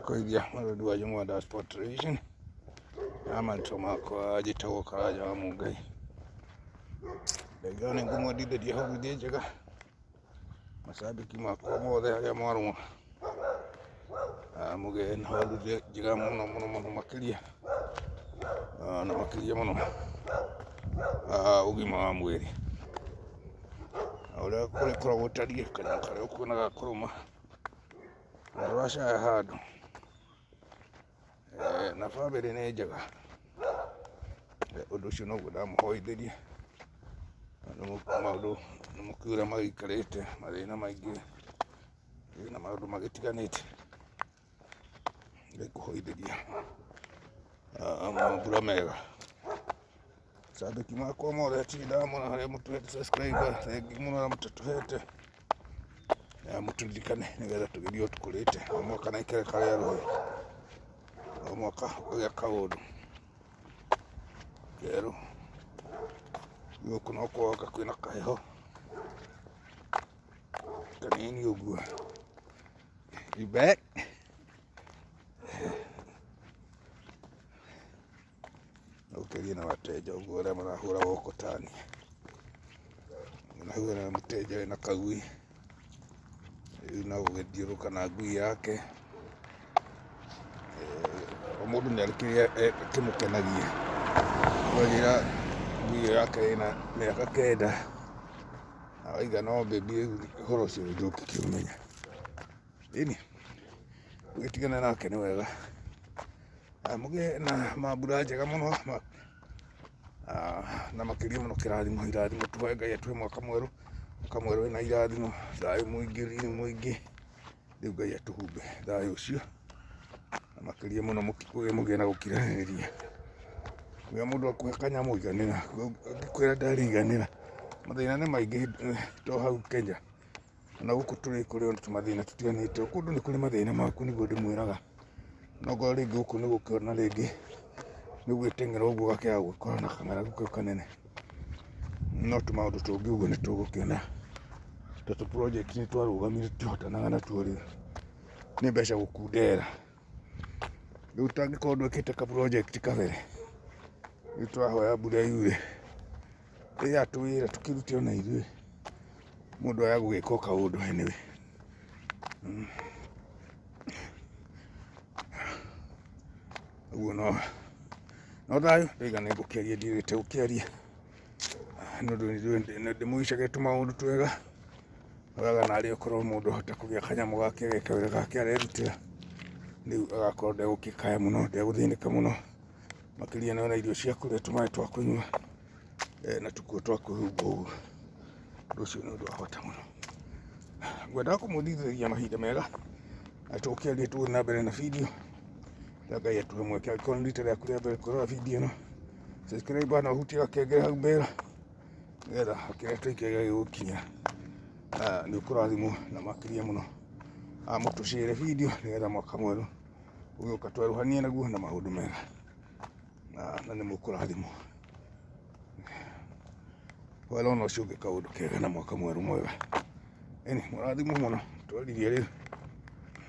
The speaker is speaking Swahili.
koithia marodu wa jumwa da sport television ama toma kwa jitawo karaja wa Ngai ndagane ngumo ditheri hau ndi njega mashabiki makwa mothe aria mwarumwa muge na hau njega muno makiria na makiria muno ugima wa mwiri uria kuri koragwo tarie kana karia ukuonaga kuruma ndwacaya handu na family nĩ njega ũndũ ũcio noguo ndamuhoithirie maũndũ nĩ mũkiuga magĩikarĩte mathĩna maingĩ na maũndũ magĩtiganĩte ngĩkũhoithĩria mambura mega shabiki makwa mothe atirĩ ndamona harĩa mũtũhete subscriber thengi mũno na mũtatũhete mũtũririkane nĩgetha tũgĩthiĩ tũkũrĩte o mwaka na ikereka rĩa rũĩ o mwaka ũkagĩa kaũndũ kerũ gũkũ no kwaka kwĩna kaheho kanini ũguo. You back? Ũkĩria na wateja ũguo arĩa marahũra gũkũ tani nahũra na mũteja wĩna kagui rĩu no gũgĩthiũrũka na ngui yake o mũndũ nĩ arĩ kĩrĩa kĩmũkenagia kwagĩra ngui yake ĩna mĩaka 9 awaiga no baby ũhoro ũcio ndũngĩkĩũmenya ĩni ũgĩtigana nake nĩ wega mũgĩe na mambura njega mũno na makĩria mũno kĩrathimo irathimo tuhe Ngai atũhe mwaka mwerũ wĩna irathimo thayũ mũingĩ riri mũingĩ rĩu Ngai atũhumbe thayũ ũcio na makĩria mũno mũgĩe na gũkiranĩria rĩrĩa mũndũ akuhe kanyamũ iganĩra angĩkwĩra ndarĩiganĩra mathĩna nĩ maingĩ to hau Kenya na gũkũ tũrĩ kũrĩ ona tũmathĩna tũtiganĩte kũndũ nĩ kũrĩ mathĩna maku nĩguo ndĩmwĩraga nokorwo rĩngĩ gũkũ nĩ gũkĩona rĩngĩ nĩ gwĩteng'era ũguo gakĩaga gũkorwo na kang'aragu kau kanene no tũmaũndũ tũngĩ ũguo nĩ tũgũkĩona ta tũproject nĩ twarũgamire tũtihotanaga natuo rĩu nĩ mbeca gũkundera rĩu tangĩkorwo ndwĩkĩte ka project kabere rĩu twahoya mbura yure yatũwĩra tũkĩrute ona ithuĩ mũndũ aya gũgĩka o kaũndũ anyway ũguo no thayũ ndaiga nĩ ngũkĩaria ndirĩte gũkĩaria nĩ ndĩmũicagia tũmaũndũ twega wega narĩ ũkorwo mũndũ ahota kũgĩa kanyamũ gake ageka wĩra gake arerutĩra rĩu agakorwo ndegũkĩkaya mũno ndegũthĩnĩka mũno makĩria nĩ ona irio cia kũrĩa tũmaĩ twa kũnyua na tũkuo twa kwĩhumba ũguo ũndũ ũcio nĩ ũndũ wa bata mũno ngwendaga kũmũthithĩria mahinda mega na tũkĩarie tũgũthiĩ na mbere na video Ngai atũhe mweke angĩkorwo nĩ rita rĩaku rĩa mbere kũrora video ĩno subscribe na ũhutie gakengere hau mbere nĩgetha kĩrĩa twĩkaga gĩgũkinya nĩ ũkũrathimwo na makĩria mũno mũtũshare video nĩgetha mwaka mwerũ ũgĩũka tweruhanie naguo na maũndũ mega na nĩ mũkũrathimwo wala ona ũcio ũngĩ kaũndũ kega na mwaka mwerũ mwega ĩni mũrathimwo mũno twaririe rĩu.